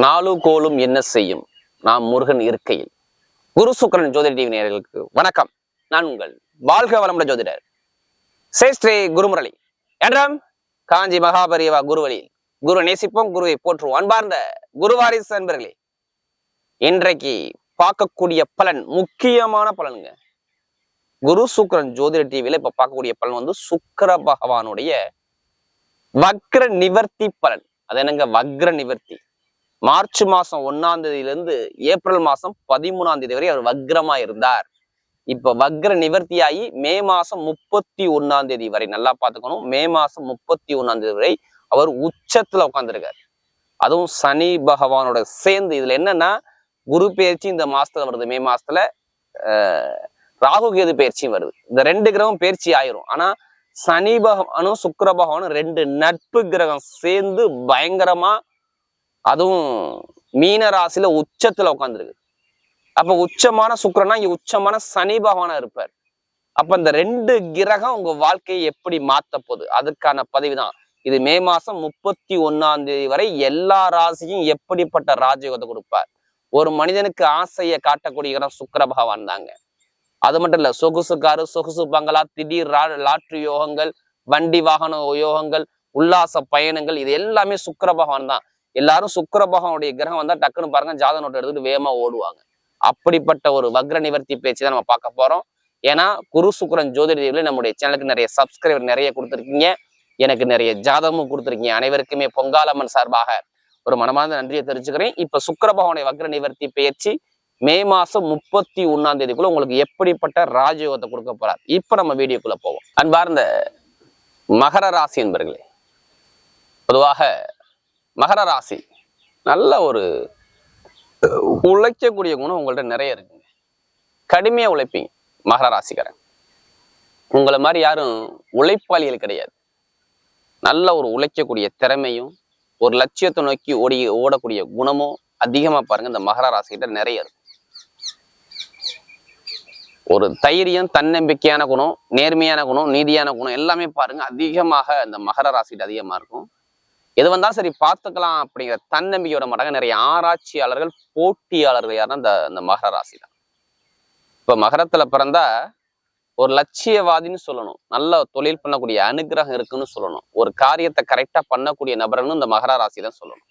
நாலு கோளும் என்ன செய்யும் நாம் முருகன் இருக்கையில். குரு சுக்கிரன் ஜோதிட டிவி நேயர்களுக்கு வணக்கம். நான் உங்கள் வாழ்க வளமுடன் ஜோதிடர் ஸ்ரீ குருமுரளி என்றும் காஞ்சி மகாபரிவா குருவழியில் குரு நேசிப்போம், குருவை போற்றுவோம். அன்பார்ந்த குருவாரிசு அன்பர்களே, இன்றைக்கு பார்க்கக்கூடிய பலன் முக்கியமான பலனுங்க. குரு சுக்கிரன் ஜோதிட டிவியில இப்ப பார்க்கக்கூடிய பலன் வந்து சுக்கிர பகவானுடைய வக்ர நிவர்த்தி பலன். அது என்னங்க வக்ர நிவர்த்தி? மார்ச் மாசம் 1ஆம் தேதியிலிருந்து ஏப்ரல் மாசம் 13ஆம் தேதி வரை அவர் வக்ரமா இருந்தார். இப்ப வக்ர நிவர்த்தியாகி மே மாசம் 31ஆம் தேதி வரை, நல்லா பாத்துக்கணும், மே மாசம் 31ஆம் தேதி வரை அவர் உச்சத்துல உட்கார்ந்துருக்காரு. அதுவும் சனி பகவானோட சேர்ந்து. இதுல என்னன்னா, குரு பயிற்சி இந்த மாசத்துல வருது, மே மாசத்துல ராகு கேது பயிற்சியும் வருது. இந்த 2 கிரகம் பயிற்சி ஆயிரும். ஆனா சனி பகவானும் சுக்கிர பகவானும் 2 நட்பு கிரகம் சேர்ந்து பயங்கரமா, அதுவும் மீன ராசியில உச்சத்துல உட்காந்துருக்கு. அப்ப உச்சமான சுக்கிரனா இங்க உச்சமான சனி பகவானா இருப்பார். அப்ப இந்த 2 கிரகம் உங்க வாழ்க்கையை எப்படி மாத்த போகுது, அதுக்கான பதிவுதான் இது. மே மாசம் 31ஆம் தேதி வரை எல்லா ராசியும் எப்படிப்பட்ட ராஜயோகத்தை கொடுப்பார். ஒரு மனிதனுக்கு ஆசையை காட்டக்கூடிய கிரகம் சுக்கிர பகவான் தாங்க. அது மட்டும் இல்ல, சொகுசு காரு, சொகுசு பங்களா, திடீர் லாட்ரி யோகங்கள், வண்டி வாகன யோகங்கள், உல்லாச பயணங்கள், இது எல்லாமே சுக்கிர பகவான் தான். எல்லாரும் சுக்கிர பகவானுடைய கிரகம் வந்தா டக்குன்னு பாருங்க ஜாதக நோட்டை எடுத்துட்டு வேகமா ஓடுவாங்க. அப்படிப்பட்ட ஒரு வக்ர நிவர்த்தி பேச்சு தான் நம்ம பார்க்க போறோம். ஏன்னா குரு சுக்கிரன் ஜோதிட நம்முடைய சேனலுக்கு நிறைய சப்ஸ்கிரைபர் நிறைய கொடுத்துருக்கீங்க, எனக்கு நிறைய ஜாதகமும் கொடுத்துருக்கீங்க. அனைவருக்குமே பொங்காலம்மன் சார்பாக ஒரு மனமார்ந்த நன்றியை தெரிஞ்சுக்கிறேன். இப்ப சுக்கிர பகவானுடைய வக்ர நிவர்த்தி பேச்சு மே மாசம் 31ஆம் தேதிக்குள்ள உங்களுக்கு எப்படிப்பட்ட ராஜயோகத்தை கொடுக்க போறார். இப்ப நம்ம வீடியோக்குள்ள போவோம். அன்பார்ந்த மகர ராசி என்பர்களே, பொதுவாக மகர ராசி நல்ல ஒரு உழைக்கக்கூடிய குணம் உங்கள்ட்ட நிறைய இருக்குங்க. கடுமையா உழைப்பீங்க மகர ராசிக்காரன். உங்களை மாதிரி யாரும் உழைப்பாளிகள் கிடையாது. நல்ல ஒரு உழைக்கக்கூடிய திறமையும் ஒரு லட்சியத்தை நோக்கி ஓடக்கூடிய குணமும் அதிகமா பாருங்க இந்த மகர ராசிக்கிட்ட நிறைய இருக்கும். ஒரு தைரியம், தன்னம்பிக்கையான குணம், நேர்மையான குணம், நீதியான குணம் எல்லாமே பாருங்க அதிகமாக இந்த மகர ராசிக்கிட்ட அதிகமா இருக்கும். எது வந்தாலும் சரி பார்த்துக்கலாம் அப்படிங்கிற தன்னம்பிக்கையோட மாட்டாங்க. நிறைய ஆராய்ச்சியாளர்கள், போட்டியாளர்கள் யாருன்னா இந்த மகர ராசி தான். இப்ப மகரத்துல பிறந்தா ஒரு லட்சியவாதின்னு சொல்லணும், நல்ல தொழில் பண்ணக்கூடிய அனுகிரகம் இருக்குன்னு சொல்லணும், ஒரு காரியத்தை கரெக்டா பண்ணக்கூடிய நபர்னு இந்த மகர ராசி தான் சொல்லணும்.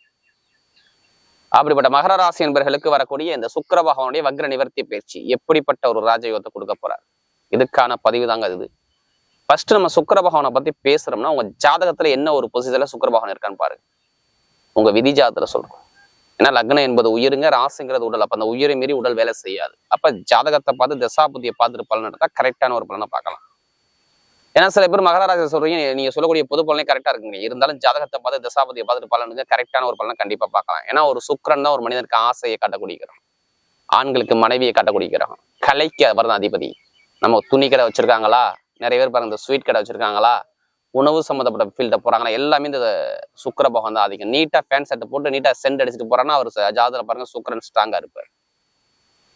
அப்படிப்பட்ட மகர ராசி என்பவர்களுக்கு வரக்கூடிய இந்த சுக்கிர பகவானுடைய வக்ர நிவர்த்தி பயிற்சி எப்படிப்பட்ட ஒரு ராஜயோகத்தை கொடுக்க போறார், இதுக்கான பதிவு தாங்க இது. ஃபர்ஸ்ட் நம்ம சுக்கிர பகவானை பத்தி பேசுறோம்னா, உங்க ஜாதகத்துல என்ன ஒரு பொசிஷன்ல சுக்கிர பகவான் இருக்கான்னு பாருங்க. உங்க விதி ஜாதகத்துல சொல்றோம். ஏன்னா லக்னம் என்பது உயிருங்க, ராசிங்கிறது உடல். அப்ப அந்த உயிரை மீறி உடல் வேலை செய்யாது. அப்ப ஜாதகத்தை பார்த்து தசாபுத்தியை பார்த்துட்டு பலன் எடுத்தா கரெக்டான ஒரு பலனை பார்க்கலாம். ஏன்னா சில பேர் மகர ராசி சொல்றீங்க, நீங்க சொல்லக்கூடிய பொது பலனே கரெக்டா இருக்குங்க, இருந்தாலும் ஜாதகத்தை பார்த்து தசாபதியை பார்த்துட்டு பலனுங்க கரெக்டான ஒரு பலனை கண்டிப்பா பார்க்கலாம். ஏன்னா ஒரு சுக்கிரன் தான் ஒரு மனிதனுக்கு ஆசையை காட்டக்கூடிய கிரகம், ஆண்களுக்கு மனைவியை காட்டக்கூடிய கிரகம், கலைக்கு அவர் தான் அதிபதி. நம்ம துணி கடை வச்சிருக்காங்களா, நிறைய பேர் பாருங்க இந்த ஸ்வீட் கடை வச்சிருக்காங்களா, உணவு சம்மந்தப்பட்ட ஃபீல்ட போறாங்களா, எல்லாமே இந்த சுக்கிர பகவான் தான் அதிகம். நீட்டா ஃபேன் செட்டை போட்டு நீட்டா சென்ட் அடிச்சுட்டு போறாங்கன்னா அவர் ஜாதகத்துல பாருங்க சுக்கிரன் ஸ்ட்ராங்கா இருப்பார்.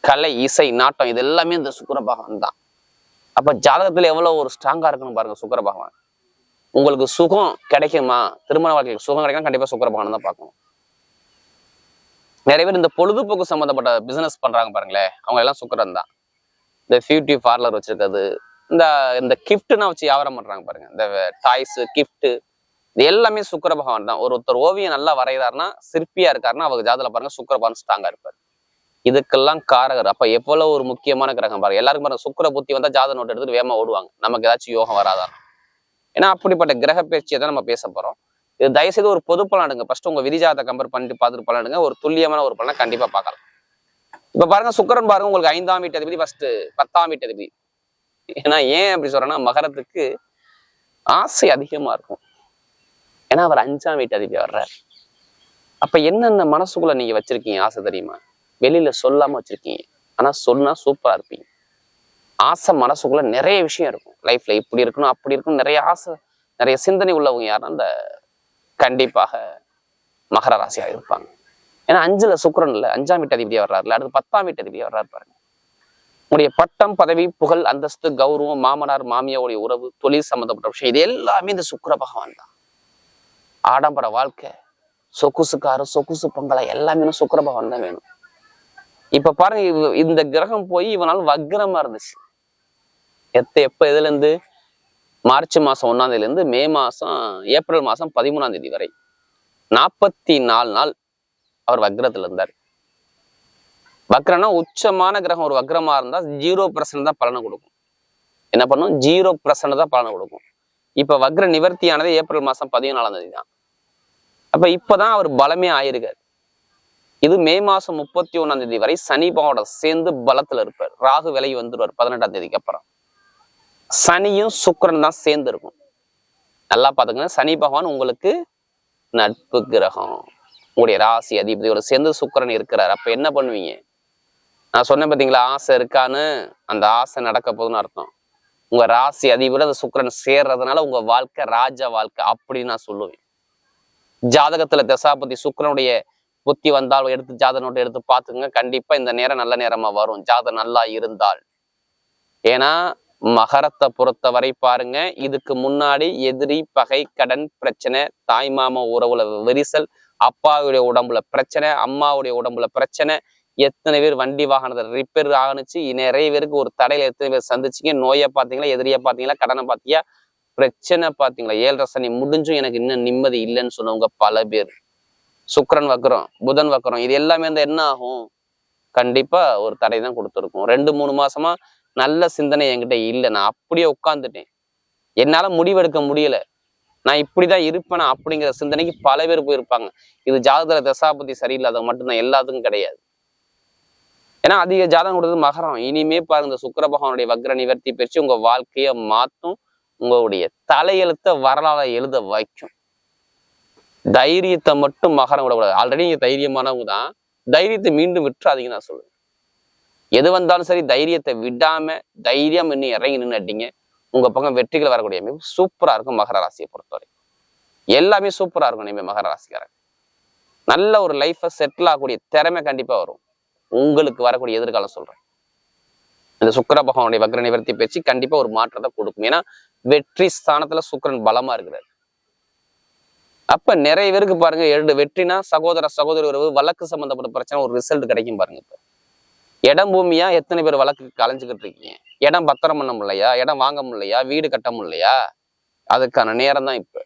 கலை, இசை, நாட்டம், இது எல்லாமே இந்த சுக்கிர பகவான் தான். அப்ப ஜாதகத்துல எவ்வளவு ஒரு ஸ்ட்ராங்கா இருக்கணும் பாருங்க சுக்கிர பகவான். உங்களுக்கு சுகம் கிடைக்குமா, திருமண வாழ்க்கைக்கு சுகம் கிடைக்கும், கண்டிப்பா சுக்கிர பகவான் தான் பார்க்கணும். நிறைய பேர் இந்த பொழுதுபோக்கு சம்பந்தப்பட்ட பிசினஸ் பண்றாங்க பாருங்களேன், அவங்க எல்லாம் சுக்கிரன் தான். இந்த பியூட்டி பார்லர் வச்சிருக்கிறது, இந்த கிஃப்ட்னா வச்சு வியாபாரம் பண்றாங்க பாருங்க, இந்த டாய்ஸ், கிஃப்ட், இது எல்லாமே சுக்கிர பகவான் தான். ஒருத்தர் ஓவியம் நல்லா வரைகிறாருன்னா, சிற்பியா இருக்காருன்னா, அவங்க ஜாதகத்துல பாருங்க சுக்கிர பகவான் ஸ்ட்ராங்கா இருப்பார். இதுக்கெல்லாம் காரகர். அப்ப எவ்வளவு ஒரு முக்கியமான கிரகம் பாருங்க. எல்லாருக்கும் பாருங்க சுக்கிர புத்தி வந்தா ஜாதக நோட்டு எடுத்துட்டு வேகமா ஓடுவாங்க, நமக்கு ஏதாச்சும் யோகம் வராதான். ஏன்னா அப்படிப்பட்ட கிரக பயிற்சியை தான் நம்ம பேச போறோம். இது தயவுசெய்து ஒரு பொது பலன் எடுங்க. ஃபர்ஸ்ட் உங்க விதிஜாதத்தை கம்பேர் பண்ணிட்டு பார்த்துட்டு பலன் எடுங்க. ஒரு துல்லியமான ஒரு பலனை கண்டிப்பா பார்க்கலாம். இப்ப பாருங்க சுக்கிரன் பாருங்க உங்களுக்கு 5ஆம் வீட்டு அதிபதி, ஃபர்ஸ்ட் 10ஆம் வீட்டு அதிபதி. ஏன்னா ஏன் அப்படி சொல்றேன்னா, மகரத்துக்கு ஆசை அதிகமா இருக்கும். ஏன்னா அவர் 5ஆம் வீட்டு அதிபதி வர்றாரு. அப்ப என்னென்ன மனசுக்குள்ள நீங்க வச்சிருக்கீங்க ஆசை தெரியுமா? வெளியில சொல்லாம வச்சிருக்கீங்க, ஆனா சொன்னா சூப்பரா இருப்பீங்க. ஆசை மனசுக்குள்ள நிறைய விஷயம் இருக்கும். லைஃப்ல இப்படி இருக்கணும், அப்படி இருக்கணும், நிறைய ஆசை, நிறைய சிந்தனை உள்ளவங்க யாருன்னா அந்த கண்டிப்பாக மகர ராசியா இருப்பாங்க. ஏன்னா 5ல சுக்கிரன் இல்ல, 5ஆம் வீட்டு அதிபதியா வர்றாருல, அடுத்து 10ஆம் வீட்டு அதிபதியா வர்றாரு பாருங்க. உங்களுடைய பட்டம், பதவி, புகழ், அந்தஸ்து, கௌரவம், மாமனார் மாமியாவுடைய உறவு, தொழில் சம்பந்தப்பட்ட விஷயம், இது எல்லாமே இந்த சுக்கிர பகவான் தான். ஆடம்பர வாழ்க்கை, சொகுசுக்காரு சொகுசு பங்களா எல்லாமே சுக்கிர பகவான் தான் வேணும். இப்ப பாருங்க, இந்த கிரகம் போய் இவனால் வக்ரமா இருந்துச்சு. எப்ப இதுல இருந்து மார்ச் மாசம் 1ஆம் தேதியில இருந்து மே மாசம் ஏப்ரல் மாசம் 13ஆம் தேதி வரை 44 நாள் அவர் வக்ரத்துல இருந்தார். வக்ரம்னா உச்சமான கிரகம் ஒரு வக்ரமா இருந்தா 0% தான் பலனை கொடுக்கும். என்ன பண்ணும்? 0% தான் பலனை கொடுக்கும். இப்ப வக்ர நிவர்த்தியானது ஏப்ரல் மாசம் 14ஆம் தேதி தான். அப்ப இப்பதான் அவர் பலமே ஆயிருக்காரு. இது மே மாசம் 31ஆம் தேதி வரை சனி பகவானோட சேர்ந்து பலத்துல இருப்பார். ராகு விலகி வந்துருவார் 18ஆம் தேதிக்கு அப்புறம். சனியும் சுக்கிரன் தான் சேர்ந்து இருக்கும். நல்லா பாத்துக்கங்க, சனி பகவான் உங்களுக்கு நட்பு கிரகம், உங்களுடைய ராசி அதிபதியோட சேர்ந்து சுக்கிரன் இருக்கிறார். அப்ப என்ன பண்ணுவீங்க? நான் சொன்னேன் பாத்தீங்களா, ஆசை இருக்கான்னு, அந்த ஆசை நடக்க போகுதுன்னு அர்த்தம். உங்க ராசி அதிபதி அந்த சுக்கிரன் சேர்றதுனால உங்க வாழ்க்கை ராஜ வாழ்க்கை அப்படின்னு நான் சொல்லுவேன். ஜாதகத்துல தசாபதி சுக்கிரனுடைய புத்தி வந்தால் எடுத்து ஜாதக நோட்டை எடுத்து பார்த்துங்க. கண்டிப்பா இந்த நேரம் நல்ல நேரமா வரும், ஜாதகம் நல்லா இருந்தால். ஏன்னா மகரத்தை பொறுத்தவரை பாருங்க, இதுக்கு முன்னாடி எதிரி, பகை, கடன் பிரச்சனை, தாய் மாமா உறவுல விரிசல், அப்பாவுடைய உடம்புல பிரச்சனை, அம்மாவுடைய உடம்புல பிரச்சனை, எத்தனை பேர் வண்டி வாகனத்தை ரிப்பேர் ஆகணுச்சு, நிறைய பேருக்கு ஒரு தடையில எத்தனை பேர் சந்திச்சிங்க. நோயை பார்த்தீங்களா, எதிரியை பார்த்தீங்களா, கடனை பார்த்தீங்களா, பிரச்சனை பார்த்தீங்களா, 7.5 சனி முடிஞ்சும் எனக்கு இன்னும் நிம்மதி இல்லைன்னு சொன்னவங்க பல பேர். சுக்கிரன் வக்கரம், புதன் வக்கரம், இது எல்லாமே வந்து என்ன ஆகும்? கண்டிப்பா ஒரு தடை தான் கொடுத்துருக்கும். 2-3 மாசமா நல்ல சிந்தனை என்கிட்ட இல்லை, நான் அப்படியே உட்காந்துட்டேன், என்னால முடிவெடுக்க முடியல, நான் இப்படிதான் இருப்பேனா அப்படிங்கிற சிந்தனைக்கு பல பேர் போயிருப்பாங்க. இது ஜாதகத்துல தசாபதி சரியில்லாத மட்டும்தான், எல்லாத்துக்கும் கிடையாது. ஏன்னா அதிக ஜாதகம் கொடுத்தது மகரம். இனிமே பாருங்க, இந்த சுக்கிர பகவானுடைய வக்ர நிவர்த்தி பெற்று உங்க வாழ்க்கைய மாத்தும், உங்களுடைய தலையெழுத்த வரலாறு எழுத வைக்கும். தைரியத்தை மட்டும் மகரம் விடக்கூடாது. ஆல்ரெடி நீங்க தைரியமானவங்க தான், தைரியத்தை மீண்டும் விட்டுறாதீங்க நான் சொல்லுவேன். எது வந்தாலும் சரி தைரியத்தை விடாம தைரியம் இன்னும் இறங்கி நின்னுட்டீங்க, உங்க பக்கம் வெற்றிகள் வரக்கூடிய அமைப்பு சூப்பரா இருக்கும். மகர ராசியை பொறுத்தவரை எல்லாமே சூப்பரா இருக்கும். இனிமே மகர ராசிக்காரங்க நல்ல ஒரு லைஃபை செட்டில் ஆகக்கூடிய திறமை கண்டிப்பா வரும். உங்களுக்கு வரக்கூடிய எதிர்காலம் சொல்றேன். இந்த சுக்கிர பகவானுடைய வக்ர நிவர்த்தி பேச்சு கண்டிப்பா ஒரு மாற்றத்தை கொடுக்கும். ஏன்னா வெற்றி ஸ்தானத்துல சுக்கிரன் பலமா இருக்கிறார். அப்ப நிறைய பேருக்கு பாருங்க, 2 வெற்றினா சகோதர சகோதரி உறவு, வழக்கு சம்பந்தப்பட்ட பிரச்சனை ஒரு ரிசல்ட் கிடைக்கும் பாருங்க. இப்ப இடம் பூமியா எத்தனை பேர் வழக்கு கலைஞ்சுக்கிட்டு இருக்கீங்க? இடம் பத்திரம் பண்ண முடியலையா, இடம் வாங்க முடியலையா, வீடு கட்ட முடியலையா? அதுக்கான நேரம் தான் இப்ப.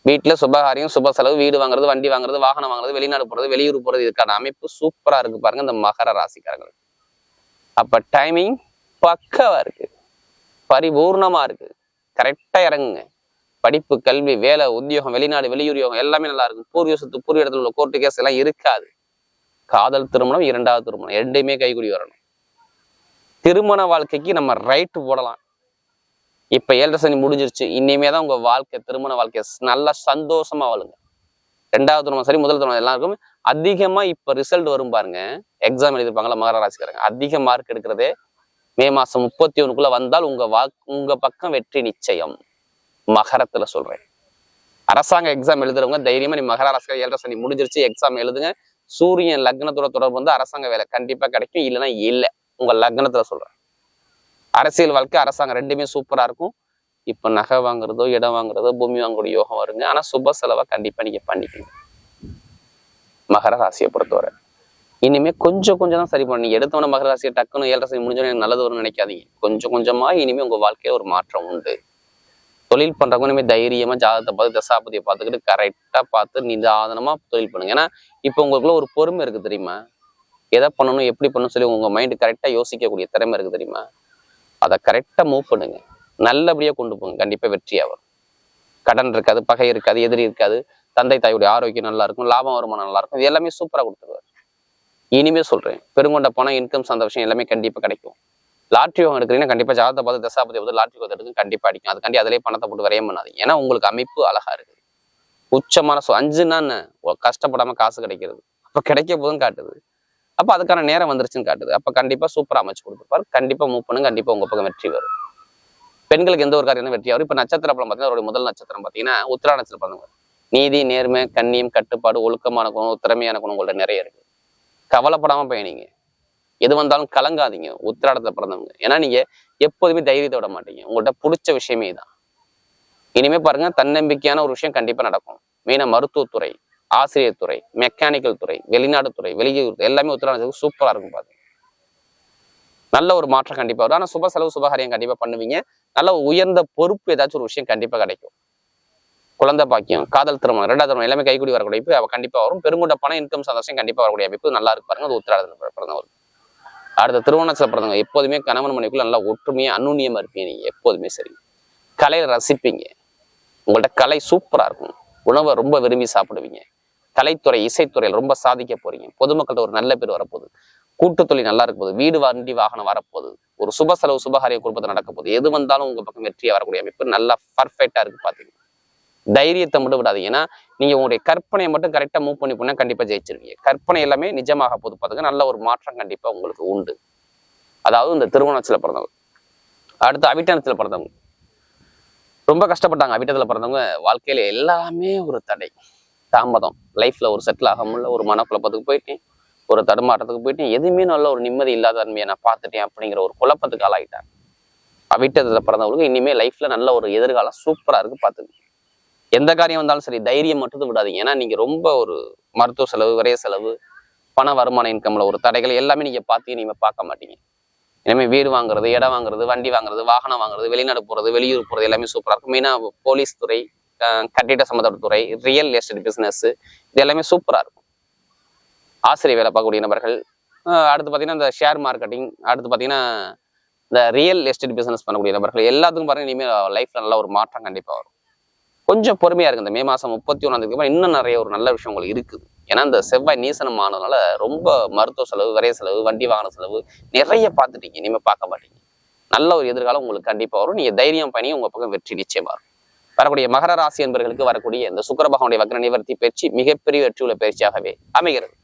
வீட்டுல சுபகாரியம், சுப செலவு, வீடு வாங்குறது, வண்டி வாங்குறது, வாகனம் வாங்குறது, வெளிநாடு போறது, வெளியூர் போறது, இதுக்கான அமைப்பு சூப்பரா இருக்கு பாருங்க இந்த மகர ராசிக்காரங்களுக்கு. அப்ப டைமிங் பக்கவா இருக்கு, பரிபூர்ணமா இருக்கு. கரெக்டா இறங்குங்க. படிப்பு, கல்வி, வேலை, உத்தியோகம், வெளிநாடு, வெளியூர் யோகம் எல்லாமே நல்லா இருக்கும். பூர்வீக சொத்து, பூர்வீக இடத்துல உள்ள கோர்ட்டு கேஸ் எல்லாம் இருக்காது. காதல் திருமணம், 2வது திருமணம், 2மே கைகூடி வரணும். திருமண வாழ்க்கைக்கு நம்ம ரைட்டு போடலாம். இப்ப 7.5 சனி முடிஞ்சிருச்சு, இனிமே தான் உங்க வாழ்க்கை, திருமண வாழ்க்கை நல்லா சந்தோஷமா வாழுங்க. 2வது திருமணம் சரி, முதல் திருமணம் எல்லாருக்கும் அதிகமா இப்ப ரிசல்ட் வரும் பாருங்க. எக்ஸாம் எழுதிருப்பாங்களா மகர ராசிக்காரங்க, அதிக மார்க் எடுக்கிறதே மே மாசம் 31க்குள்ள வந்தால் உங்க பக்கம் வெற்றி நிச்சயம். மகரத்துல சொல்றேன். அரசாங்க எக்ஸாம் எழுதுறவங்க தைரியமா, நீ மகர ராசிக்கார 7.5 சனி முடிஞ்சிருச்சு எக்ஸாம் எழுதுங்க. சூரியன் லக்னத்தோட தொடர்பு வந்து அரசாங்க வேலை கண்டிப்பா கிடைக்கும், இல்லைன்னா இல்லை. உங்க லக்னத்துல சொல்றேன். அரசியல் வாழ்க்கை, அரசாங்கம் 2மே சூப்பரா இருக்கும். இப்ப நகை வாங்குறதோ, இடம் வாங்குறதோ, பூமி வாங்கக்கூடிய யோகம் வருங்க. ஆனா சுப செலவை கண்டிப்பா நீங்க பண்ணிக்கணும். மகர ராசியை பொறுத்தவரை இனிமே கொஞ்சம் தான் சரி பண்ணி எடுத்தவன மகர ராசியை டக்குன்னு 7.5 சனி முடிஞ்சோன்னு நல்லது வரும்னு நினைக்காதீங்க. கொஞ்சம் கொஞ்சமா இனிமே உங்க வாழ்க்கையில ஒரு மாற்றம் உண்டு. தொழில் பண்றவங்க இனிமே தைரியமா ஜாதகத்தை பார்த்து தசாபதியை பார்த்துக்கிட்டு கரெக்டா பார்த்து நிதானமா தொழில் பண்ணுங்க. ஏன்னா இப்ப உங்களுக்குள்ள ஒரு பொறுமை இருக்கு தெரியுமா? எதை பண்ணணும், எப்படி பண்ணணும் சொல்லி உங்க மைண்டு கரெக்டா யோசிக்கக்கூடிய திறமை இருக்கு தெரியுமா? அதை கரெக்டா மூவ் பண்ணுங்க, நல்லபடியா கொண்டு போங்க, கண்டிப்பா வெற்றியா வரும். கடன் இருக்காது, பகை இருக்காது, எதிரி இருக்காது, தந்தை தாயுடைய ஆரோக்கியம் நல்லா இருக்கும், லாபம் வருமானம் நல்லா இருக்கும். இது எல்லாமே சூப்பரா கொடுத்துருவாரு. இனிமே சொல்றேன், பெருங்கொண்ட பணம், இன்கம் சார்ந்த விஷயம் எல்லாமே கண்டிப்பா கிடைக்கும். லாட்ரி யோகம் எடுக்கிறீங்கன்னா கண்டிப்பா ஜாதகத்தை பார்த்து தசாபதி வந்து லாட்ரி யோகத்தை எடுத்து கண்டிப்பா அடிக்கும். அதுக்காண்டி அதிலே பணத்தை போட்டு விரையம் பண்ணாதீங்க. ஏன்னா உங்களுக்கு அமைப்பு அழகா இருக்கு. உச்சமான 5ன்னா கஷ்டப்படாம காசு கிடைக்கிறது, அப்ப கிடைக்க போதும் காட்டுது. அப்ப அதுக்கான நேரம் வந்துருச்சுன்னு காட்டுது. அப்ப கண்டிப்பா சூப்பரா அமைச்சு கொடுத்துருப்பாரு. கண்டிப்பா மூவ் பண்ணுங்க, கண்டிப்பா உங்க பக்கம் வெற்றி வரும். பெண்களுக்கு எந்த ஒரு காரியம் வெற்றி வரும். இப்ப நட்சத்திர பலம் பார்த்தீங்கன்னா அவருடைய முதல் நட்சத்திரம் பார்த்தீங்கன்னா உத்திரா நட்சத்திரம் பிறந்தவங்க. நீதி, நேர்மை, கண்ணியம், கட்டுப்பாடு, ஒழுக்கமான குணம், திறமையான குணம் உங்கள்ட்ட நிறைய இருக்கு. கவலைப்படாம பயணிங்க, எது வந்தாலும் கலங்காதீங்க உத்திராடத்துல பிறந்தவங்க. ஏன்னா நீங்க எப்போதுமே தைரியத்தை விட மாட்டீங்க. உங்கள்கிட்ட பிடிச்ச விஷயமே தான். இனிமே பாருங்க, தன்னம்பிக்கையான ஒரு விஷயம் கண்டிப்பா நடக்கும். மெயினா மருத்துவத்துறை, ஆசிரியர் துறை, மெக்கானிக்கல் துறை, வெளிநாடு துறை, வெளியூர் எல்லாமே உத்திராடத்துக்கு சூப்பரா இருக்கும் பாருங்க. நல்ல ஒரு மாற்றம் கண்டிப்பா வரும். ஆனா சுப செலவு சுபகாரியம் கண்டிப்பா பண்ணுவீங்க. நல்ல உயர்ந்த பொறுப்பு ஏதாச்சும் ஒரு விஷயம் கண்டிப்பா கிடைக்கும். குழந்தை பாக்கியம், காதல் திருமணம், இரண்டாவது திருமணம் எல்லாமே கைகூடி வரக்கூடிய அமைப்பு அவ கண்டிப்பா வரும். பெருங்கொண்ட பண இன்கம் சந்தோஷம் கண்டிப்பா வரக்கூடிய அமைப்பு நல்லா இருக்கு பாருங்க. அது உத்திராடத்துல பிறந்தவர். அடுத்த திருமணத்துல பிறந்தவங்க எப்போதுமே கணவன் மனைவிக்குள்ள நல்லா ஒற்றுமையா அந்நுண்ணியமா இருப்பீங்க. நீங்க எப்போதுமே சரி. கலையை ரசிப்பீங்க. உங்கள்ட்ட கலை சூப்பரா இருக்கும். உணவை ரொம்ப விரும்பி சாப்பிடுவீங்க. கலைத்துறை, இசைத்துறையில் ரொம்ப சாதிக்க போறீங்க. பொதுமக்கள்கிட்ட ஒரு நல்ல பேர் வரப்போகுது. கூட்டுத்தொழில் நல்லா இருக்க போகுது. வீடு வண்டி வாகனம் வரப்போகுது. ஒரு சுப செலவு சுபகாரிய குடும்பத்தை நடக்க போகுது. எது வந்தாலும் உங்க பக்கம் வெற்றியா வரக்கூடிய அமைப்பு நல்லா பர்ஃபெக்டா இருக்கு பாத்தீங்க. தைரியத்தை மட்டும் விடாதீங்க. ஏன்னா நீங்க உங்களுடைய கற்பனையை மட்டும் கரெக்டா மூவ் பண்ணி போனா கண்டிப்பா ஜெயிச்சிருவீங்க. கற்பனை எல்லாமே நிஜமாக போது பாத்துங்க. நல்ல ஒரு மாற்றம் கண்டிப்பா உங்களுக்கு உண்டு. அதாவது இந்த திருவோணத்துல பிறந்தவங்க. அடுத்து அவிட்டனத்துல பிறந்தவங்க ரொம்ப கஷ்டப்பட்டாங்க. அவிட்டத்துல பிறந்தவங்க வாழ்க்கையில எல்லாமே ஒரு தடை, தாமதம். லைஃப்ல ஒரு செட்டில் ஆக முடியல, ஒரு மனக்குழப்பத்துக்கு போயிட்டேன், ஒரு தடுமாற்றத்துக்கு போயிட்டேன், எதுவுமே நல்ல ஒரு நிம்மதி இல்லாத தன்மையை நான் பார்த்துட்டேன் அப்படிங்கிற ஒரு குழப்பத்துக்கு ஆளாயிட்டாங்க. அவிட்டத்துல பிறந்தவங்களுக்கு இனிமே லைஃப்ல நல்ல ஒரு எதிர்காலம் சூப்பரா இருக்கு பாத்துங்க. எந்த காரியம் வந்தாலும் சரி தைரியம் மட்டும் விடாதீங்க. ஏன்னா நீங்க ரொம்ப ஒரு மருத்துவ செலவு, விரைய செலவு, பண வருமான இன்கம்ல ஒரு தடைகள் எல்லாமே நீங்க பார்த்து நீங்க பார்க்க மாட்டீங்க. இனிமே வீடு வாங்குறது, இடம் வாங்குறது, வண்டி வாங்குறது, வாகனம் வாங்குறது, வெளிநாடு போறது, வெளியூர் போறது எல்லாமே சூப்பரா இருக்கும். மெயினா போலீஸ் துறை, கட்டிட சம்மந்தப்பட்ட துறை, ரியல் எஸ்டேட் பிசினஸ் இது எல்லாமே சூப்பரா இருக்கும். ஆசிரியர் வேலை பார்க்கக்கூடிய நபர்கள், அடுத்து பார்த்தீங்கன்னா இந்த ஷேர் மார்க்கெட்டிங், அடுத்து பார்த்தீங்கன்னா இந்த ரியல் எஸ்டேட் பிசினஸ் பண்ணக்கூடிய நபர்கள் எல்லாத்துக்கும் பாருங்க இனிமேல் லைஃப்ல நல்ல ஒரு மாற்றம் கண்டிப்பா வரும். கொஞ்சம் பொறுமையா இருக்கு. இந்த மே மாசம் 31 இன்னும் நிறைய ஒரு நல்ல விஷயம் உங்களுக்கு இருக்குது. ஏன்னா இந்த செவ்வாய் நீசனம் ஆனதுனால ரொம்ப மருத்துவ செலவு, விரைய செலவு, வண்டி வாகன செலவு நிறைய பார்த்துட்டீங்க. இனிமே பார்க்க மாட்டீங்க. நல்ல ஒரு எதிர்காலம் உங்களுக்கு கண்டிப்பா வரும். நீங்க தைரியம் பண்ணி உங்க பக்கம் வெற்றி நிச்சயமா வரும். வரக்கூடிய மகர ராசி என்பவர்களுக்கு வரக்கூடிய இந்த சுக்கிர பகவானுடைய வக்ர நிவர்த்தி பயிற்சி மிகப்பெரிய வெற்றியுள்ள பயிற்சியாகவே அமைகிறது.